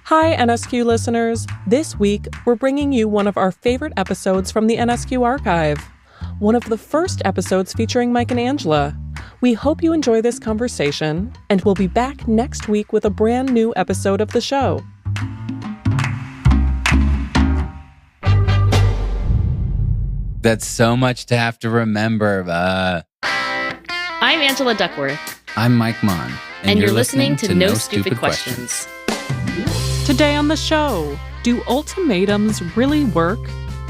Hi, NSQ listeners. This week, we're bringing you one of our favorite episodes from the NSQ archive. One of the first episodes featuring Mike and Angela. We hope you enjoy this conversation, and we'll be back next week with a brand new episode of the show. That's so much to have to remember. I'm Angela Duckworth. I'm Mike Maughan. And you're listening to No Stupid Questions. Today on the show, do ultimatums really work?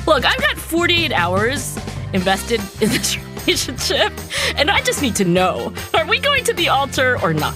Look, I've got 48 hours invested in this relationship, and I just need to know, are we going to the altar or not?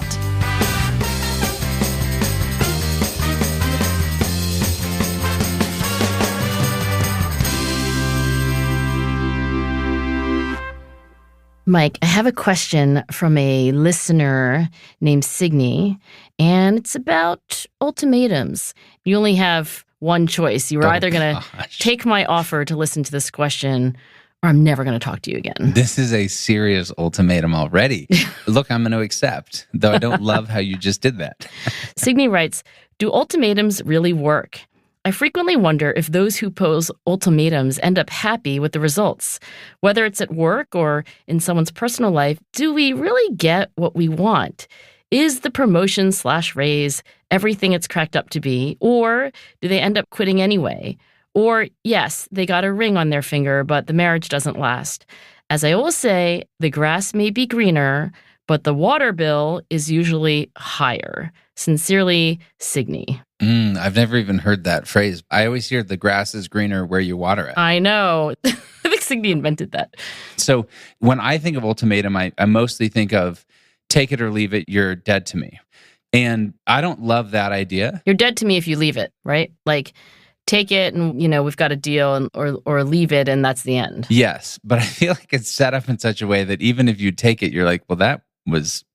Mike, I have a question from a listener named Signe, and it's about ultimatums. You only have one choice. You were either going to take my offer to listen to this question, or I'm never going to talk to you again. This is a serious ultimatum already. Look, I'm going to accept, though I don't love how you just did that. Signe writes, do ultimatums really work? I frequently wonder if those who pose ultimatums end up happy with the results. Whether it's at work or in someone's personal life, do we really get what we want? Is the promotion/raise everything it's cracked up to be? Or do they end up quitting anyway? Or, yes, they got a ring on their finger, but the marriage doesn't last. As I always say, the grass may be greener, but the water bill is usually higher. Sincerely, Signe. I've never even heard that phrase. I always hear the grass is greener where you water it. I know. I think Signe invented that. So when I think of ultimatum, I mostly think of take it or leave it, you're dead to me. And I don't love that idea. You're dead to me if you leave it, right? Like, take it and, we've got a deal, or leave it and that's the end. Yes, but I feel like it's set up in such a way that even if you take it, you're like, well, that was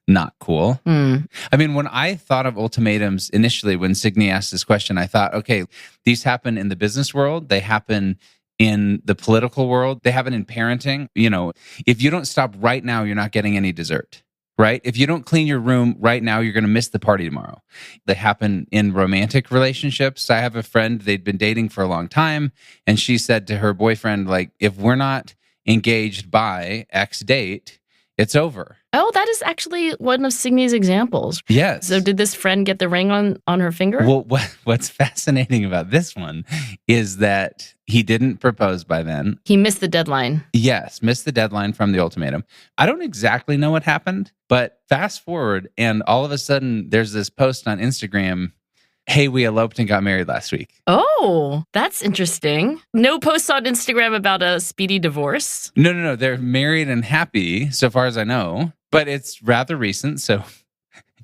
not cool. I mean, when I thought of ultimatums initially, when Signe asked this question, I thought, okay, these happen in the business world. They happen in the political world. They happen in parenting. If you don't stop right now, you're not getting any dessert, right? If you don't clean your room right now, you're going to miss the party tomorrow. They happen in romantic relationships. I have a friend, they'd been dating for a long time, and she said to her boyfriend, like, if we're not engaged by X date, it's over. Oh, that is actually one of Signe's examples. Yes. So did this friend get the ring on her finger? Well, what's fascinating about this one is that he didn't propose by then. He missed the deadline. Yes, missed the deadline from the ultimatum. I don't exactly know what happened, but fast forward and all of a sudden there's this post on Instagram, hey, we eloped and got married last week. Oh, that's interesting. No posts on Instagram about a speedy divorce? No. They're married and happy, so far as I know. But it's rather recent, so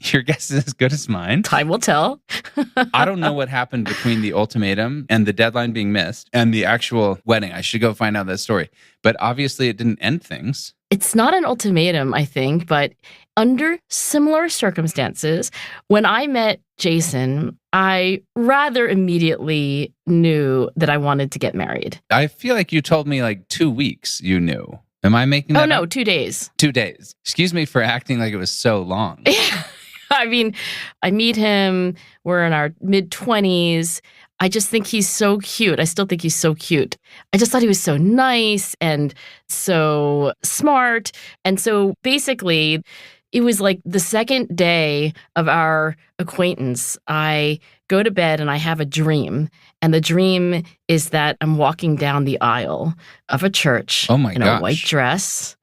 your guess is as good as mine. Time will tell. I don't know what happened between the ultimatum and the deadline being missed and the actual wedding. I should go find out that story. But obviously it didn't end things. It's not an ultimatum, I think, but under similar circumstances, when I met Jason, I rather immediately knew that I wanted to get married. I feel like you told me like 2 weeks you knew. Am I making that up? 2 days. 2 days. Excuse me for acting like it was so long. I mean, I meet him, we're in our mid-20s. I just think he's so cute. I still think he's so cute. I just thought he was so nice and so smart. And so basically, it was like the second day of our acquaintance. I go to bed and I have a dream. And the dream is that I'm walking down the aisle of a church in a white dress.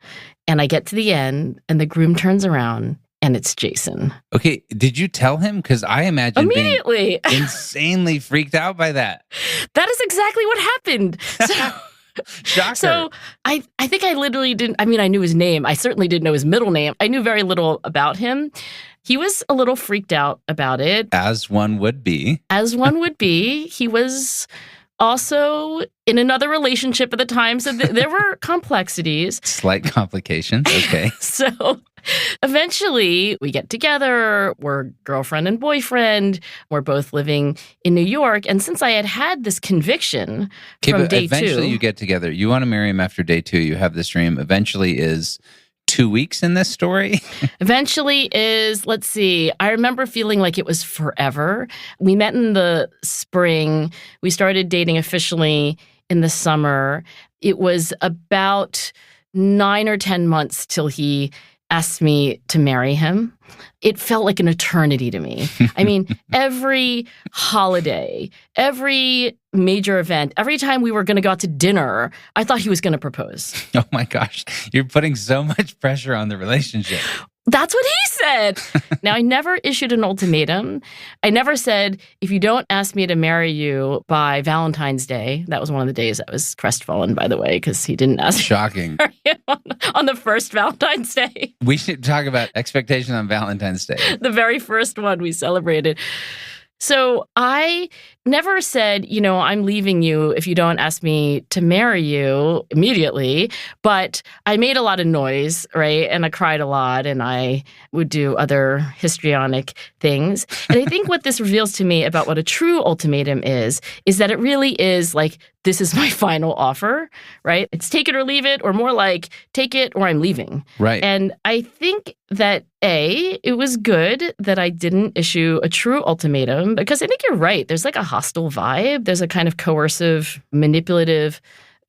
And I get to the end and the groom turns around and it's Jason. Okay, did you tell him? Because I imagine immediately being insanely freaked out by that. That is exactly what happened. Shocker. So I think I literally didn't, I knew his name. I certainly didn't know his middle name. I knew very little about him. He was a little freaked out about it. As one would be. As one would be. He was also in another relationship at the time, so there were complexities. Slight complications, okay. So eventually we get together, we're girlfriend and boyfriend, we're both living in New York, and since I had this conviction from day two. Eventually you get together, you want to marry him after day 2, you have this dream, eventually is 2 weeks in this story? Eventually is, let's see, I remember feeling like it was forever. We met in the spring. We started dating officially in the summer. It was about 9 or 10 months till he asked me to marry him. It felt like an eternity to me. I mean, every holiday, every major event, every time we were going to go out to dinner, I thought he was going to propose. Oh my gosh, you're putting so much pressure on the relationship. That's what he said. Now, I never issued an ultimatum. I never said, if you don't ask me to marry you by Valentine's Day. That was one of the days I was crestfallen, by the way, because he didn't ask Shocking. me to marry him on the first Valentine's Day. We should talk about expectation on Valentine's Day. The very first one we celebrated. So I never said, I'm leaving you if you don't ask me to marry you immediately. But I made a lot of noise, right? And I cried a lot, and I would do other histrionic things. And I think what this reveals to me about what a true ultimatum is that it really is like, this is my final offer, right? It's take it or leave it, or more like take it or I'm leaving. Right. And I think that it was good that I didn't issue a true ultimatum, because I think you're right. There's like a hostile vibe. There's a kind of coercive, manipulative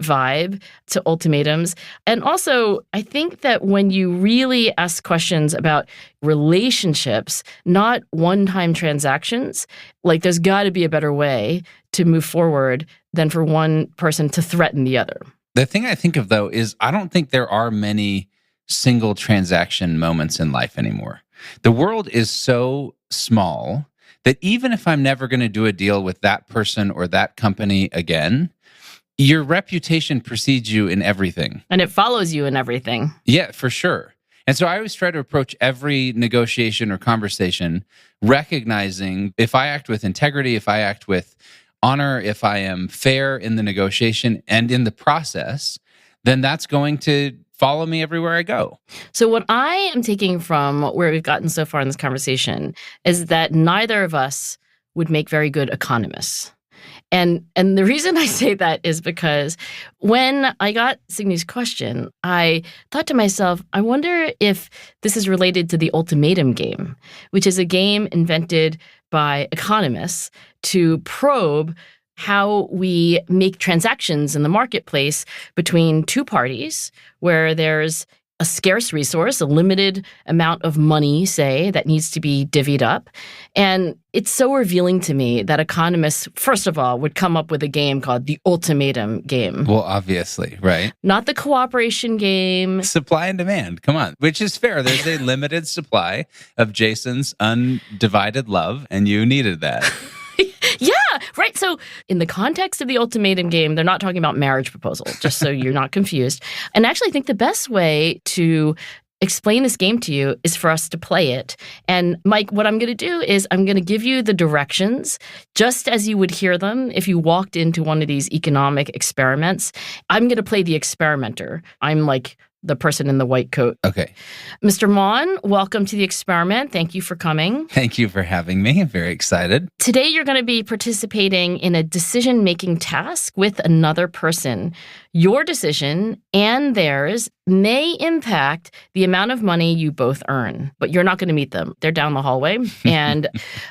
vibe to ultimatums. And also, I think that when you really ask questions about relationships, not one-time transactions, like there's got to be a better way to move forward than for one person to threaten the other. The thing I think of, though, is I don't think there are many single transaction moments in life anymore. The world is so small that even if I'm never going to do a deal with that person or that company again, your reputation precedes you in everything. And it follows you in everything. Yeah, for sure. And so I always try to approach every negotiation or conversation recognizing if I act with integrity, if I act with honor, if I am fair in the negotiation and in the process, then that's going to follow me everywhere I go. So what I am taking from where we've gotten so far in this conversation is that neither of us would make very good economists. And the reason I say that is because when I got Signy's question, I thought to myself, I wonder if this is related to the ultimatum game, which is a game invented by economists to probe how we make transactions in the marketplace between two parties where there's a scarce resource, a limited amount of money, say, that needs to be divvied up. And it's so revealing to me that economists, first of all, would come up with a game called the ultimatum game. Well, obviously, right? Not the cooperation game. Supply and demand, come on, which is fair. There's a limited supply of Jason's undivided love, and you needed that. Yeah, right. So in the context of the ultimatum game, they're not talking about marriage proposal, just so you're not confused. And actually, I think the best way to explain this game to you is for us to play it. And Mike, what I'm going to do is I'm going to give you the directions just as you would hear them if you walked into one of these economic experiments. I'm going to play the experimenter. I'm like the person in the white coat. Okay. Mr. Maughan, welcome to the experiment. Thank you for coming. Thank you for having me. I'm very excited. Today, you're going to be participating in a decision-making task with another person. Your decision and theirs may impact the amount of money you both earn, but you're not going to meet them. They're down the hallway. And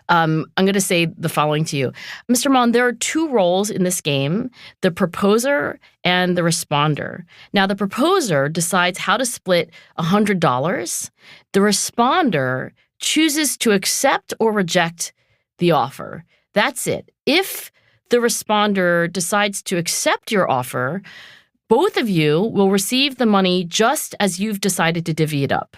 I'm going to say the following to you. Mr. Maughan, there are two roles in this game, the proposer and the responder. Now, the proposer decides how to split $100. The responder chooses to accept or reject the offer. That's it. If the responder decides to accept your offer, both of you will receive the money just as you've decided to divvy it up.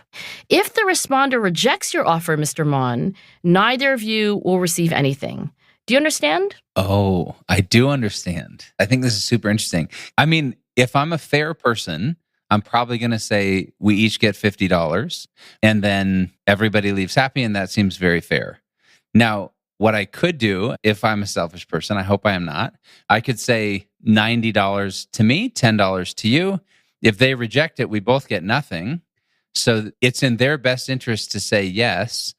If the responder rejects your offer, Mr. Maughan, neither of you will receive anything. Do you understand? Oh, I do understand. I think this is super interesting. I mean, if I'm a fair person, I'm probably going to say we each get $50 and then everybody leaves happy, and that seems very fair. Now, what I could do, if I'm a selfish person, I hope I am not, I could say $90 to me, $10 to you. If they reject it, we both get nothing. So it's in their best interest to say yes,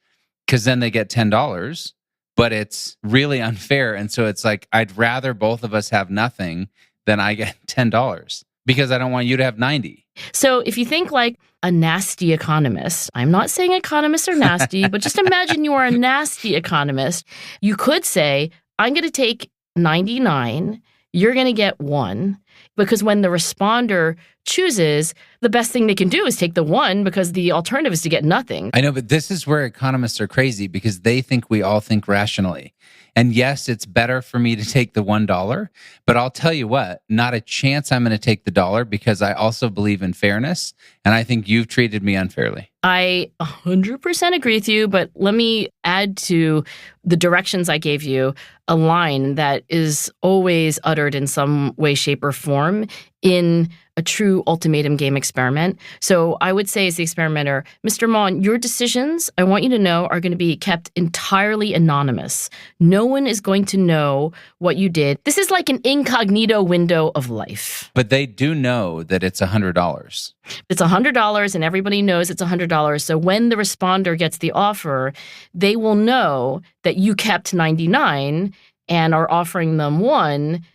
because then they get $10, but it's really unfair. And so it's like, I'd rather both of us have nothing than I get $10. because I don't want you to have 90. So if you think like a nasty economist, I'm not saying economists are nasty, but just imagine you are a nasty economist. You could say, I'm going to take 99, you're going to get 1, because when the responder chooses, the best thing they can do is take the 1 because the alternative is to get nothing. I know, but this is where economists are crazy because they think we all think rationally. And yes, it's better for me to take the $1, but I'll tell you what, not a chance I'm going to take the $1 because I also believe in fairness, and I think you've treated me unfairly. I 100% agree with you, but let me add to the directions I gave you a line that is always uttered in some way, shape, or form in a true ultimatum game experiment. So I would say as the experimenter, Mr. Maughan, your decisions, I want you to know, are going to be kept entirely anonymous. No one is going to know what you did. This is like an incognito window of life. But they do know that it's $100. It's $100 and everybody knows it's $100. So when the responder gets the offer, they will know that you kept 99 and are offering them 1,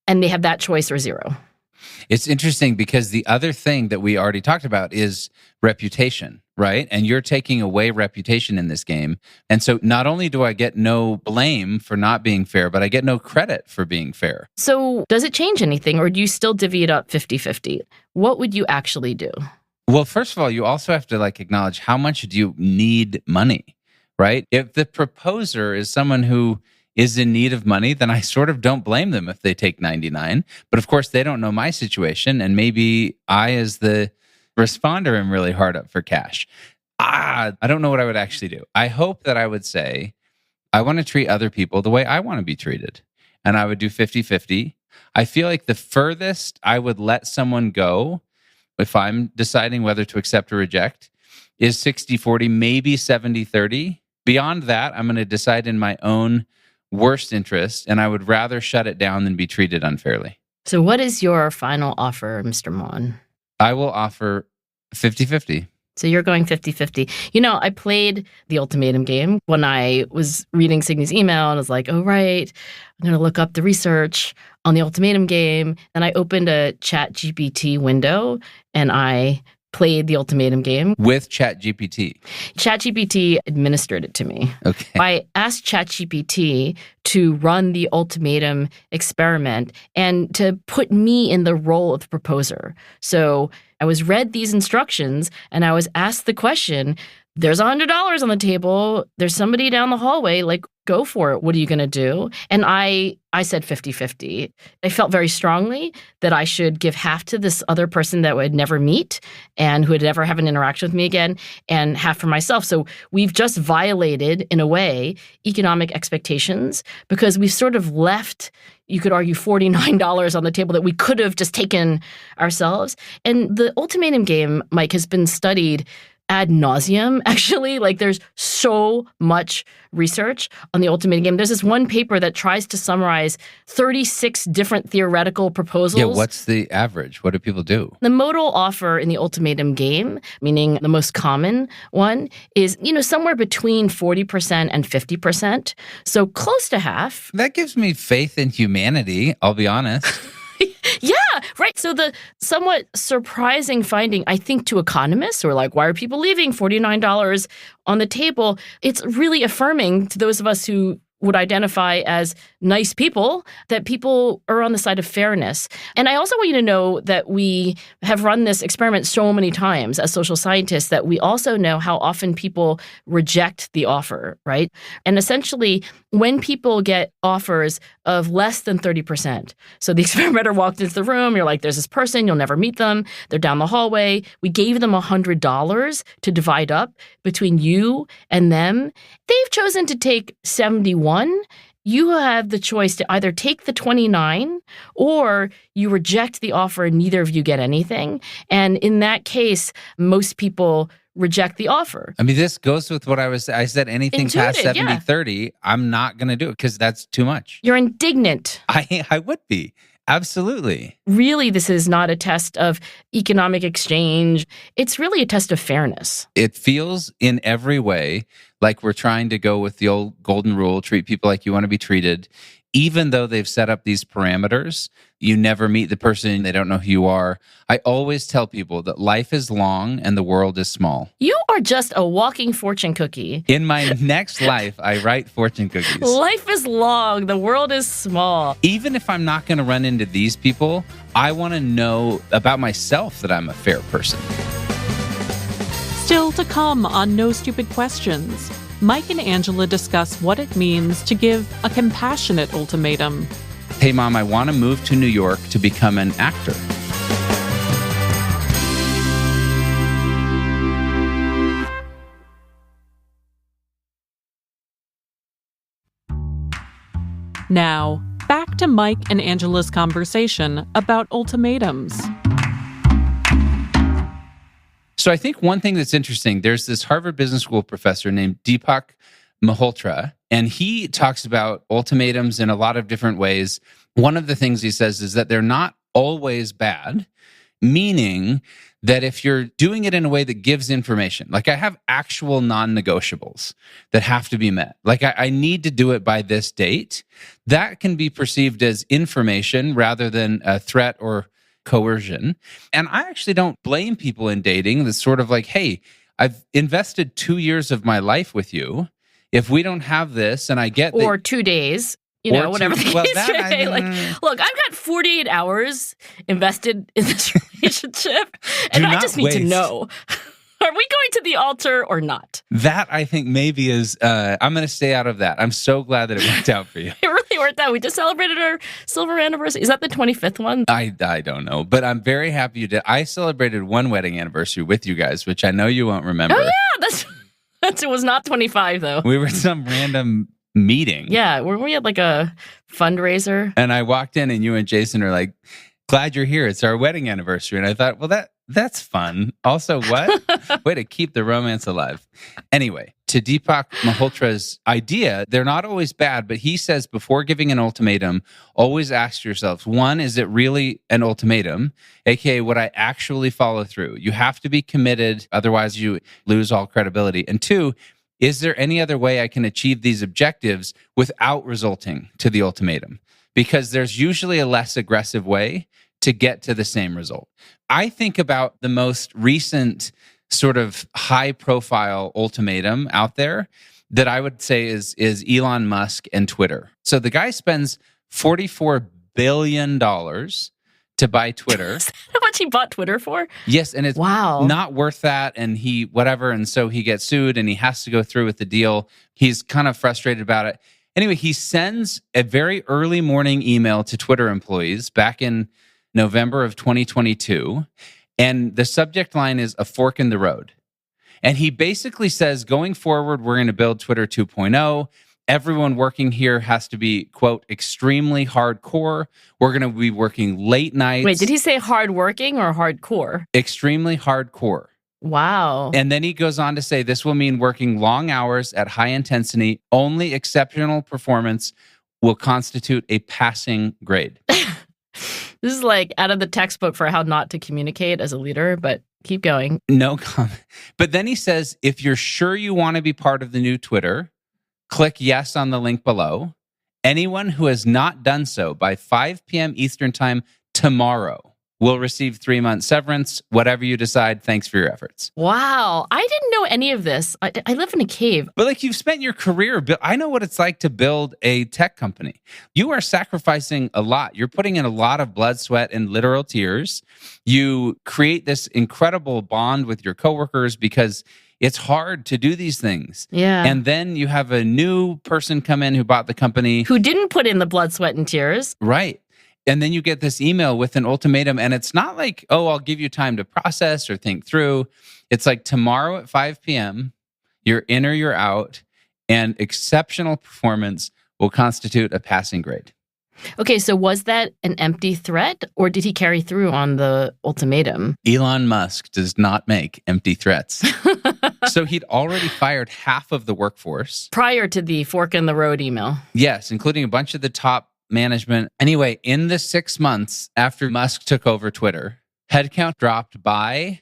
and they have that choice or 0. It's interesting because the other thing that we already talked about is reputation, right? And you're taking away reputation in this game. And so not only do I get no blame for not being fair, but I get no credit for being fair. So does it change anything, or do you still divvy it up 50-50? What would you actually do? Well, first of all, you also have to acknowledge how much do you need money, right? If the proposer is someone who is in need of money, then I sort of don't blame them if they take 99. But of course, they don't know my situation. And maybe I, as the responder, am really hard up for cash. I don't know what I would actually do. I hope that I would say, I want to treat other people the way I want to be treated. And I would do 50-50. I feel like the furthest I would let someone go, if I'm deciding whether to accept or reject, is 60-40, maybe 70-30. Beyond that, I'm going to decide in my own worst interest, and I would rather shut it down than be treated unfairly. So what is your final offer, Mr. Maughan? I will offer 50-50. So you're going 50-50. You know, I played the ultimatum game when I was reading Signy's email, and I was like, oh, right, I'm going to look up the research on the ultimatum game. And I opened a ChatGPT window, and I played the ultimatum game. With ChatGPT? ChatGPT administered it to me. Okay. I asked ChatGPT to run the ultimatum experiment and to put me in the role of the proposer. So I was read these instructions and I was asked the question, there's $100 on the table. There's somebody down the hallway. Go for it. What are you going to do? And I said 50-50. I felt very strongly that I should give half to this other person that would never meet and who would never have an interaction with me again, and half for myself. So we've just violated, in a way, economic expectations because we've sort of left, you could argue, $49 on the table that we could have just taken ourselves. And the ultimatum game, Mike, has been studied ad nauseum, actually. There's so much research on the ultimatum game. There's this one paper that tries to summarize 36 different theoretical proposals. Yeah, what's the average? What do people do? The modal offer in the ultimatum game, meaning the most common one, is, somewhere between 40% and 50%. So close to half. That gives me faith in humanity, I'll be honest. Yeah, right. So the somewhat surprising finding, I think, to economists who are like, why are people leaving $49 on the table? It's really affirming to those of us who would identify as nice people, that people are on the side of fairness. And I also want you to know that we have run this experiment so many times as social scientists that we also know how often people reject the offer, right? And essentially, when people get offers of less than 30%, so the experimenter walked into the room, you're like, there's this person, you'll never meet them, they're down the hallway, we gave them $100 to divide up between you and them. They've chosen to take 71. You have the choice to either take the 29 or you reject the offer and neither of you get anything. And in that case, most people reject the offer. I mean, this goes with what I said, anything past 70-30, I'm not going to do it because that's too much. You're indignant. I would be. Absolutely. Really, this is not a test of economic exchange. It's really a test of fairness. It feels in every way like we're trying to go with the old golden rule, treat people like you want to be treated. even though they've set up these parameters, you never meet the person, they don't know who you are. I always tell people that life is long and the world is small. You are just a walking fortune cookie. In my next life, I write fortune cookies. Life is long, the world is small. Even if I'm not going to run into these people, I want to know about myself that I'm a fair person. Still to come on No Stupid Questions, Mike and Angela discuss what it means to give a compassionate ultimatum. Hey, Mom, I want to move to New York to become an actor. Now, back to Mike and Angela's conversation about ultimatums. So I think one thing that's interesting, there's this Harvard Business School professor named Deepak Malhotra, and he talks about ultimatums in a lot of different ways. One of the things he says is that they're not always bad, meaning that if you're doing it in a way that gives information, like I have actual non-negotiables that have to be met, like I need to do it by this date, that can be perceived as information rather than a threat or coercion. And I actually don't blame people in dating that's sort of like, hey, I've invested 2 years of my life with you. If we don't have this and I get... Or 2 days, whatever the case may be. Like, look, I've got 48 hours invested in this relationship, and I just need to know. Are we going to the altar or not? That, I think, maybe is... I'm going to stay out of that. I'm so glad that it worked out for you. It really worked out. We just celebrated our silver anniversary. Is that the 25th one? I don't know, but I'm very happy you did. I celebrated one wedding anniversary with you guys, which I know you won't remember. Oh, yeah, it was not 25, though. We were at some random meeting. Yeah, we had like a fundraiser. And I walked in and you and Jason are like, glad you're here. It's our wedding anniversary. And I thought, well, that's fun. Also, what? Way to keep the romance alive. Anyway, to Deepak Malhotra's idea, they're not always bad, but he says before giving an ultimatum, always ask yourselves, one, is it really an ultimatum? AKA, would I actually follow through? You have to be committed, otherwise you lose all credibility. And two, is there any other way I can achieve these objectives without resulting to the ultimatum? Because there's usually a less aggressive way to get to the same result. I think about the most recent sort of high-profile ultimatum out there that I would say is Elon Musk and Twitter. So the guy spends $44 billion to buy Twitter. Is that how much he bought Twitter for? Yes, and it's not worth that, and he whatever, and so he gets sued, and he has to go through with the deal. He's kind of frustrated about it. Anyway, he sends a very early morning email to Twitter employees back in November of 2022, and the subject line is a fork in the road. And he basically says, going forward, we're going to build Twitter 2.0. Everyone working here has to be, quote, extremely hardcore. We're going to be working late nights. Wait, did he say hardworking or hardcore? Extremely hardcore. Wow. And then he goes on to say, this will mean working long hours at high intensity. Only exceptional performance will constitute a passing grade. This is like out of the textbook for how not to communicate as a leader, but keep going. No comment. But then he says, if you're sure you want to be part of the new Twitter, click yes on the link below. Anyone who has not done so by 5 p.m. Eastern Time tomorrow will receive 3-month severance. Whatever you decide, thanks for your efforts. Wow. I didn't know any of this. I live in a cave. But like, you've spent your career, I know what it's like to build a tech company. You are sacrificing a lot. You're putting in a lot of blood, sweat, and literal tears. You create this incredible bond with your coworkers because it's hard to do these things. Yeah. And then you have a new person come in who bought the company. Who didn't put in the blood, sweat, and tears. Right. And then you get this email with an ultimatum, and it's not like, oh, I'll give you time to process or think through. It's like tomorrow at 5 p.m., you're in or you're out, and exceptional performance will constitute a passing grade. Okay, so was that an empty threat, or did he carry through on the ultimatum? Elon Musk does not make empty threats. So he'd already fired half of the workforce. Prior to the fork in the road email. Yes, including a bunch of the top management. Anyway, in the 6 months after Musk took over Twitter, headcount dropped by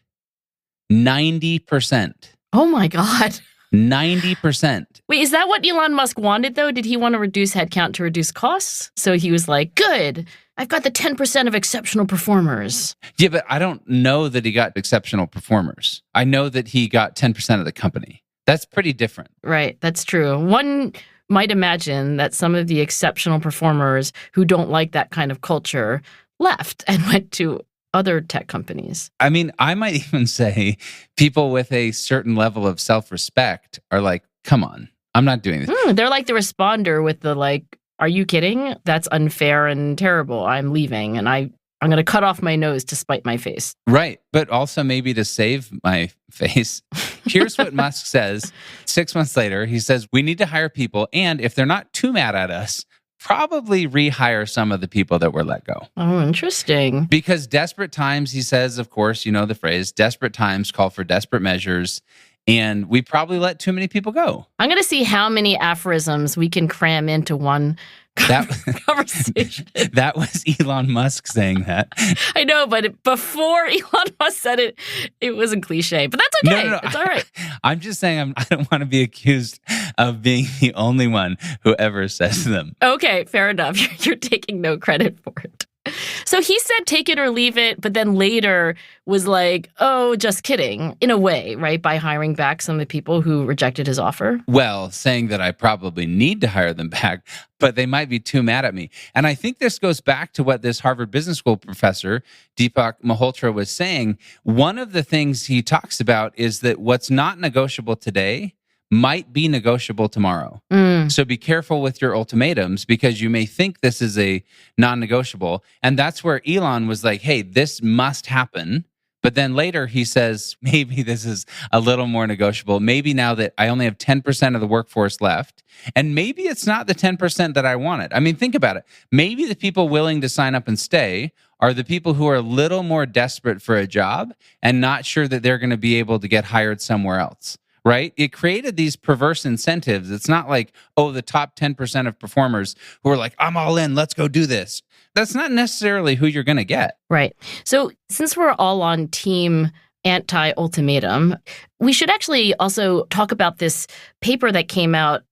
90%. Oh my God. 90%. Wait, is that what Elon Musk wanted, though? Did he want to reduce headcount to reduce costs? So he was like, good, I've got the 10% of exceptional performers. Yeah, but I don't know that he got exceptional performers. I know that he got 10% of the company. That's pretty different. Right, that's true. One might imagine that some of the exceptional performers who don't like that kind of culture left and went to other tech companies. I mean, I might even say people with a certain level of self-respect are like, come on, I'm not doing this. They're like the responder with the like, are you kidding? That's unfair and terrible. I'm leaving and I'm going to cut off my nose to spite my face. Right. But also maybe to save my face. Here's what Musk says 6 months later. He says, we need to hire people. And if they're not too mad at us, probably rehire some of the people that were let go. Oh, interesting. Because desperate times, he says, of course, you know the phrase, desperate times call for desperate measures. And we probably let too many people go. I'm going to see how many aphorisms we can cram into one conversation. That was Elon Musk saying that. I know, but before Elon Musk said it, it was a cliche. But that's okay. No. It's all right. I'm just saying I don't want to be accused of being the only one who ever says them. Okay, fair enough. You're taking no credit for it. So he said take it or leave it, but then later was like, oh, just kidding, in a way, right? By hiring back some of the people who rejected his offer. Well, saying that I probably need to hire them back, but they might be too mad at me. And I think this goes back to what this Harvard Business School professor, Deepak Malhotra, was saying. One of the things he talks about is that what's not negotiable today might be negotiable tomorrow. So be careful with your ultimatums because you may think this is a non-negotiable. And that's where Elon was like, hey, this must happen. But then later he says, maybe this is a little more negotiable. Maybe now that I only have 10% of the workforce left, and maybe it's not the 10% that I wanted. I mean, think about it. Maybe the people willing to sign up and stay are the people who are a little more desperate for a job and not sure that they're going to be able to get hired somewhere else. Right? It created these perverse incentives. It's not like, oh, the top 10% of performers who are like, I'm all in, let's go do this. That's not necessarily who you're going to get. Right. So since we're all on team anti-ultimatum, we should actually also talk about this paper that came out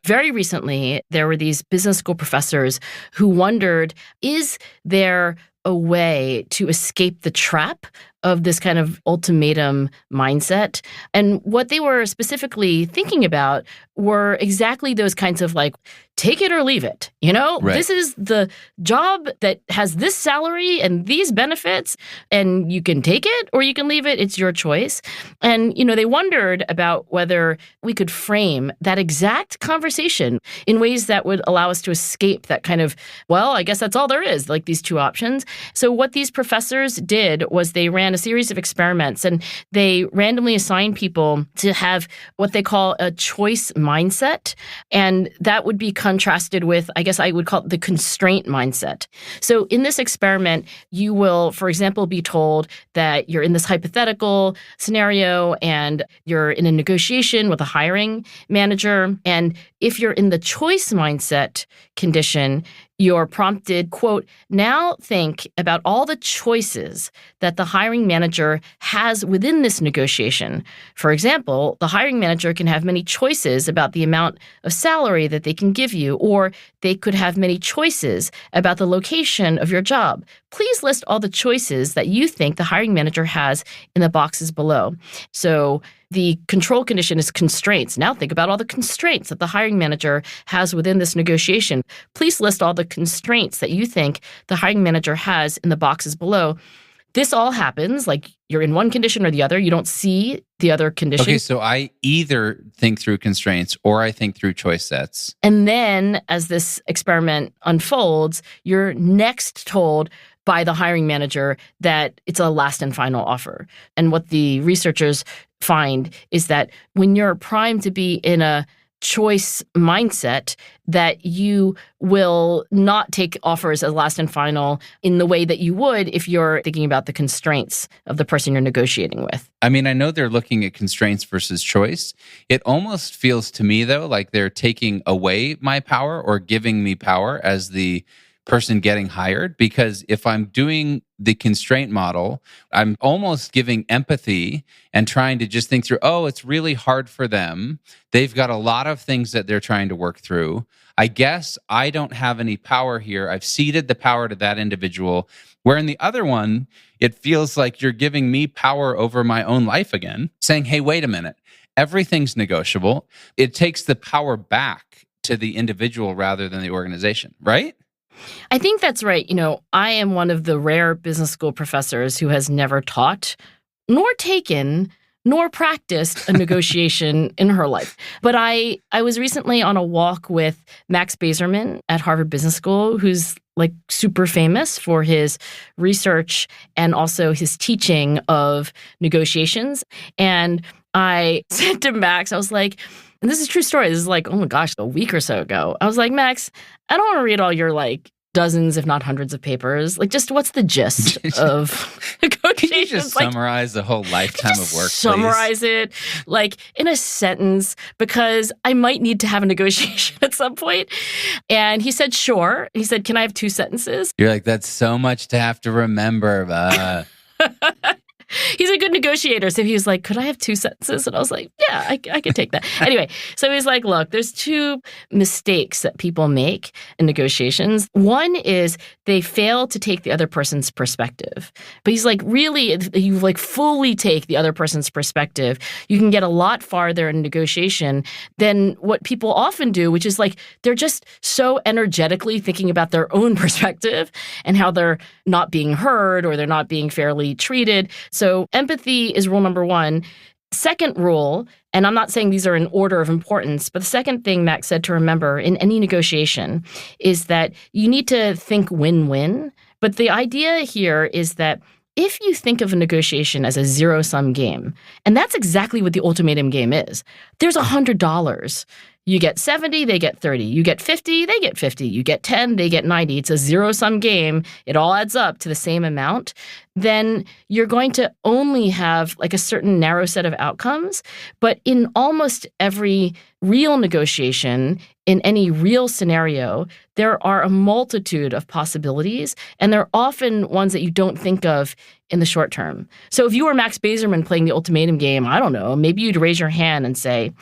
very recently. There were these business school professors who wondered, is there a way to escape the trap of this kind of ultimatum mindset? And what they were specifically thinking about were exactly those kinds of like, take it or leave it. You know, right. This is the job that has this salary and these benefits, and you can take it or you can leave it. It's your choice. And, you know, they wondered about whether we could frame that exact conversation in ways that would allow us to escape that kind of, well, I guess that's all there is, like these two options. So what these professors did was they ran a series of experiments and they randomly assigned people to have what they call a choice mindset. And that would be contrasted with, I guess I would call it the constraint mindset. So in this experiment, you will, for example, be told that you're in this hypothetical scenario and you're in a negotiation with a hiring manager. And if you're in the choice mindset condition, you're prompted, quote, now think about all the choices that the hiring manager has within this negotiation. For example, the hiring manager can have many choices about the amount of salary that they can give you, or they could have many choices about the location of your job. Please list all the choices that you think the hiring manager has in the boxes below. So the control condition is constraints. Now think about all the constraints that the hiring manager has within this negotiation. Please list all the constraints that you think the hiring manager has in the boxes below. This all happens, like you're in one condition or the other. You don't see the other condition. Okay, so I either think through constraints or I think through choice sets. And then as this experiment unfolds, you're next told by the hiring manager that it's a last and final offer. And what the researchers find is that when you're primed to be in a choice mindset, that you will not take offers as last and final in the way that you would if you're thinking about the constraints of the person you're negotiating with. I mean, I know they're looking at constraints versus choice. It almost feels to me, though, like they're taking away my power or giving me power as the person getting hired, because if I'm doing the constraint model, I'm almost giving empathy and trying to just think through, oh, it's really hard for them. They've got a lot of things that they're trying to work through. I guess I don't have any power here. I've ceded the power to that individual. Where in the other one, it feels like you're giving me power over my own life again, saying, hey, wait a minute, everything's negotiable. It takes the power back to the individual rather than the organization, right? I think that's right. I am one of the rare business school professors who has never taught, nor taken, nor practiced a negotiation in her life. But I was recently on a walk with Max Bazerman at Harvard Business School, who's like super famous for his research and also his teaching of negotiations. And I said to Max, I was like, and this is a true story. This is like, oh my gosh, a week or so ago. I was like, Max, I don't want to read all your dozens, if not hundreds of papers. Just what's the gist of negotiations? Can you just summarize the whole lifetime of work, summarize please? it in a sentence, because I might need to have a negotiation at some point. And he said, sure. He said, can I have 2 sentences? You're like, that's so much to have to remember. He's a good negotiator. So he was like, could I have 2 sentences? And I was like, yeah, I could take that. Anyway, so he's like, look, there's 2 mistakes that people make in negotiations. One is they fail to take the other person's perspective. But he's like, really, if you fully take the other person's perspective, you can get a lot farther in negotiation than what people often do, which is they're just so energetically thinking about their own perspective and how they're not being heard or they're not being fairly treated. So empathy is rule number 1. Second rule, and I'm not saying these are in order of importance, but the second thing Max said to remember in any negotiation is that you need to think win-win. But the idea here is that if you think of a negotiation as a zero-sum game, and that's exactly what the ultimatum game is, there's $100. You get 70, they get 30. You get 50, they get 50. You get 10, they get 90. It's a zero-sum game. It all adds up to the same amount. Then you're going to only have a certain narrow set of outcomes. But in almost every real negotiation, in any real scenario, there are a multitude of possibilities, and they're often ones that you don't think of in the short term. So if you were Max Bazerman playing the ultimatum game, I don't know, maybe you'd raise your hand and say,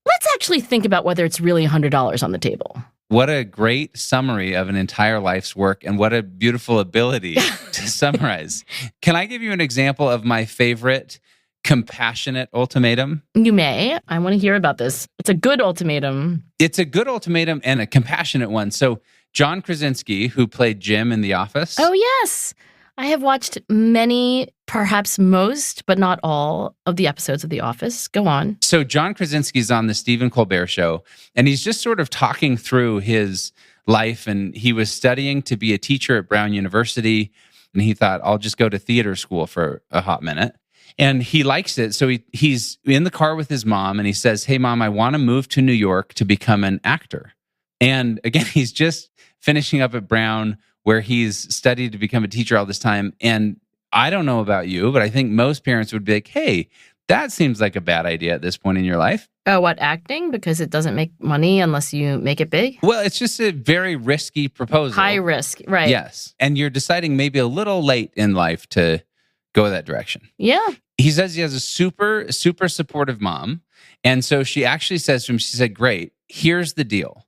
let's actually think about whether it's really $100 on the table. What a great summary of an entire life's work, and what a beautiful ability to summarize. Can I give you an example of my favorite compassionate ultimatum? You may. I want to hear about this. It's a good ultimatum. It's a good ultimatum and a compassionate one. So John Krasinski, who played Jim in The Office. Oh, yes. I have watched many, perhaps most, but not all, of the episodes of The Office. Go on. So John Krasinski's on the Stephen Colbert Show, and he's just sort of talking through his life, and he was studying to be a teacher at Brown University, and he thought, I'll just go to theater school for a hot minute. And he likes it, so he's in the car with his mom, and he says, hey, Mom, I want to move to New York to become an actor. And again, he's just finishing up at Brown, where he's studied to become a teacher all this time. And I don't know about you, but I think most parents would be like, hey, that seems like a bad idea at this point in your life. Oh, what, acting? Because it doesn't make money unless you make it big? Well, it's just a very risky proposal. High risk, right. Yes. And you're deciding maybe a little late in life to go that direction. Yeah. He says he has a super, super supportive mom. And so she actually says to him, she said, great, here's the deal.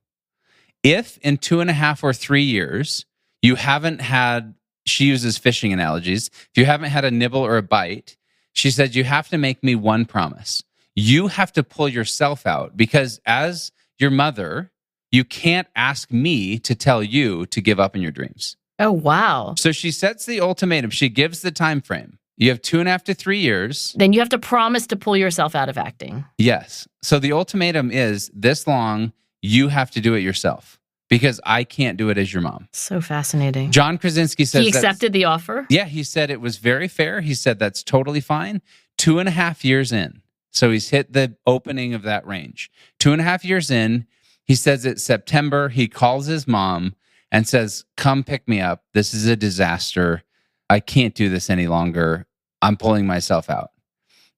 If in 2.5 or 3 years, you haven't had, she uses fishing analogies, if you haven't had a nibble or a bite, she said, you have to make me one promise. You have to pull yourself out, because as your mother, you can't ask me to tell you to give up on your dreams. Oh, wow. So she sets the ultimatum. She gives the time frame. You have 2.5 to 3 years. Then you have to promise to pull yourself out of acting. Yes. So the ultimatum is this long, you have to do it yourself, because I can't do it as your mom. So fascinating. John Krasinski says he accepted the offer? Yeah, he said it was very fair. He said that's totally fine. 2.5 years in. So he's hit the opening of that range. 2.5 years in, he says it's September. He calls his mom and says, come pick me up. This is a disaster. I can't do this any longer. I'm pulling myself out.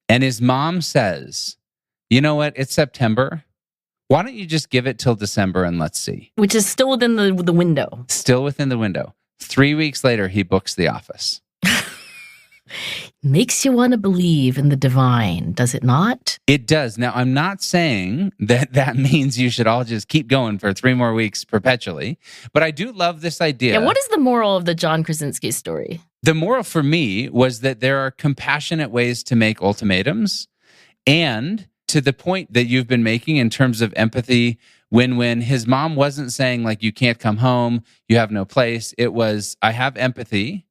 And his mom says, you know what? It's September. Why don't you just give it till December and let's see? Which is still within the window. Still within the window. 3 weeks later, he books The Office. Makes you want to believe in the divine, does it not? It does. Now, I'm not saying that means you should all just keep going for 3 more weeks perpetually, but I do love this idea. Yeah, what is the moral of the John Krasinski story? The moral for me was that there are compassionate ways to make ultimatums, and to the point that you've been making in terms of empathy, when his mom wasn't saying, like, you can't come home, you have no place. It was, I have empathy.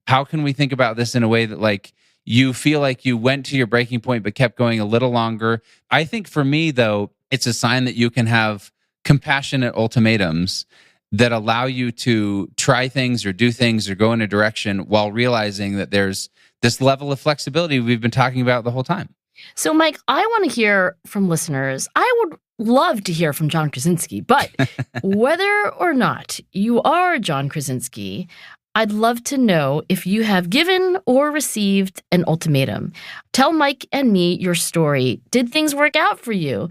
How can we think about this in a way that, like, you feel like you went to your breaking point but kept going a little longer? I think for me, though, it's a sign that you can have compassionate ultimatums that allow you to try things or do things or go in a direction while realizing that there's this level of flexibility we've been talking about the whole time. So, Mike, I want to hear from listeners. I would love to hear from John Krasinski, but whether or not you are John Krasinski, I'd love to know if you have given or received an ultimatum. Tell Mike and me your story. Did things work out for you?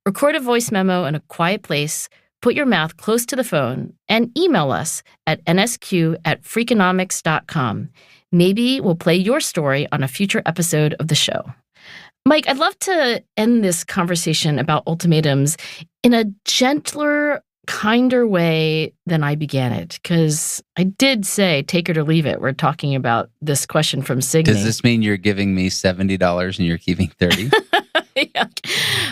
Record a voice memo in a quiet place, put your mouth close to the phone, and email us at nsq@freakonomics.com. Maybe we'll play your story on a future episode of the show. Mike, I'd love to end this conversation about ultimatums in a gentler, kinder way than I began it, because I did say take it or leave it. We're talking about this question from Signe. Does this mean you're giving me $70 and you're keeping $30? Yeah.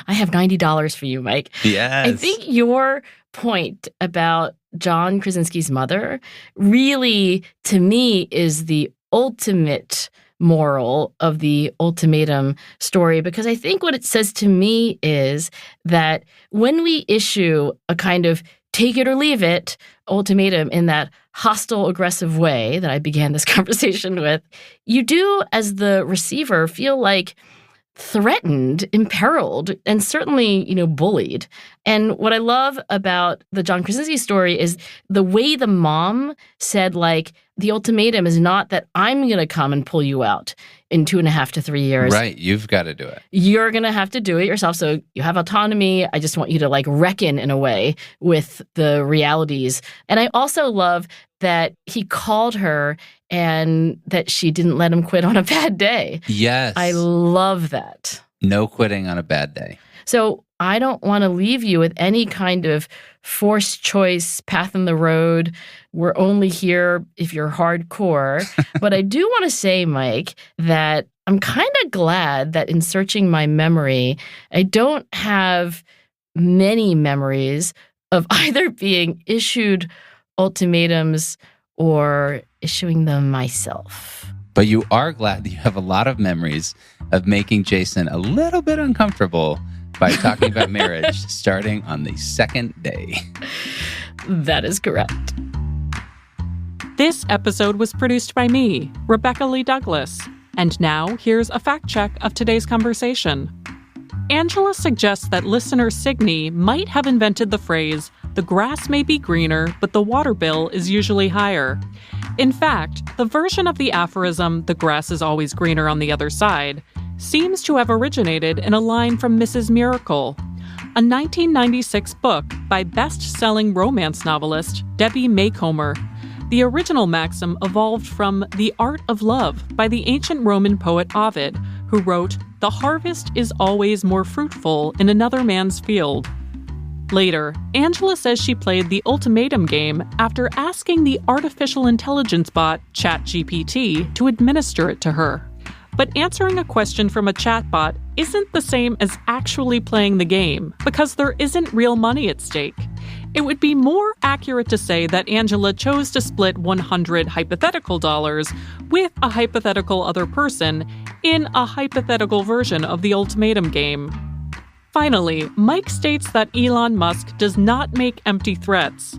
I have $90 for you, Mike. Yes. I think your point about John Krasinski's mother really, to me, is the ultimate moral of the ultimatum story, because I think what it says to me is that when we issue a kind of take it or leave it ultimatum in that hostile, aggressive way that I began this conversation with, you do, as the receiver, feel like threatened, imperiled, and certainly, bullied. And what I love about the John Krasinski story is the way the mom said, like, the ultimatum is not that I'm going to come and pull you out in 2.5 to 3 years. Right. You've got to do it. You're going to have to do it yourself. So you have autonomy. I just want you to, like, reckon in a way with the realities. And I also love that he called her and that she didn't let him quit on a bad day. Yes. I love that. No quitting on a bad day. So I don't want to leave you with any kind of forced choice, path in the road. We're only here if you're hardcore. But I do want to say, Mike, that I'm kind of glad that in searching my memory, I don't have many memories of either being issued ultimatums or issuing them myself. But you are glad that you have a lot of memories of making Jason a little bit uncomfortable by talking about marriage starting on the second day. That is correct. This episode was produced by me, Rebecca Lee Douglas. And now, here's a fact check of today's conversation. Angela suggests that listener Signe might have invented the phrase, "The grass may be greener, but the water bill is usually higher." In fact, the version of the aphorism, "The grass is always greener on the other side," seems to have originated in a line from Mrs. Miracle, a 1996 book by best-selling romance novelist Debbie Macomber. The original maxim evolved from The Art of Love by the ancient Roman poet Ovid, who wrote, "The harvest is always more fruitful in another man's field." Later, Angela says she played the ultimatum game after asking the artificial intelligence bot ChatGPT to administer it to her. But answering a question from a chatbot isn't the same as actually playing the game, because there isn't real money at stake. It would be more accurate to say that Angela chose to split 100 hypothetical dollars with a hypothetical other person in a hypothetical version of the ultimatum game. Finally, Mike states that Elon Musk does not make empty threats.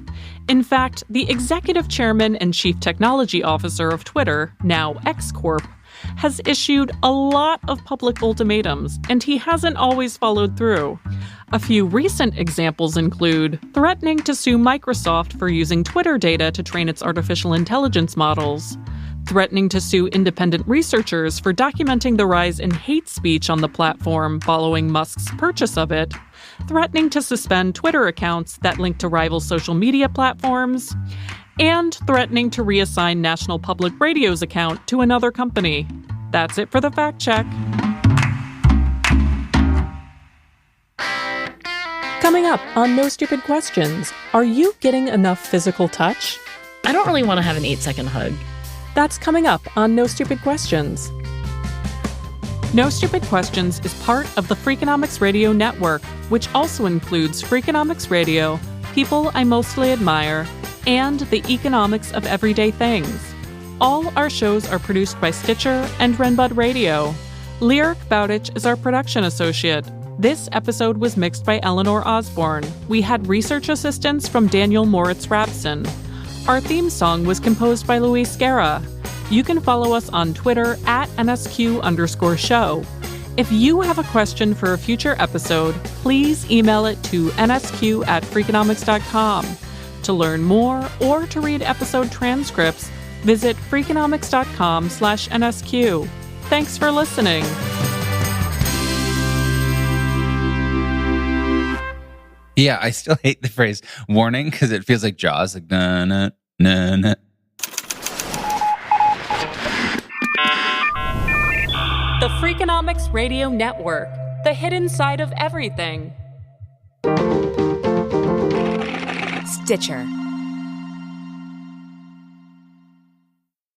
In fact, the executive chairman and chief technology officer of Twitter, now X Corp, has issued a lot of public ultimatums, and he hasn't always followed through. A few recent examples include threatening to sue Microsoft for using Twitter data to train its artificial intelligence models, threatening to sue independent researchers for documenting the rise in hate speech on the platform following Musk's purchase of it, threatening to suspend Twitter accounts that link to rival social media platforms, and threatening to reassign National Public Radio's account to another company. That's it for the fact check. Coming up on No Stupid Questions, are you getting enough physical touch? I don't really want to have an 8-second hug. That's coming up on No Stupid Questions. No Stupid Questions is part of the Freakonomics Radio Network, which also includes Freakonomics Radio, People I Mostly Admire, and The Economics of Everyday Things. All our shows are produced by Stitcher and Renbud Radio. Lyric Bowditch is our production associate. This episode was mixed by Eleanor Osborne. We had research assistance from Daniel Moritz-Rapson. Our theme song was composed by Luis Guerra. You can follow us on Twitter at @NSQ_show. If you have a question for a future episode, please email it to nsq@freakonomics.com. To learn more or to read episode transcripts, visit freakonomics.com/NSQ. Thanks for listening. Yeah, I still hate the phrase warning because it feels like Jaws, like na na na na. The Freakonomics Radio Network, the hidden side of everything. Stitcher.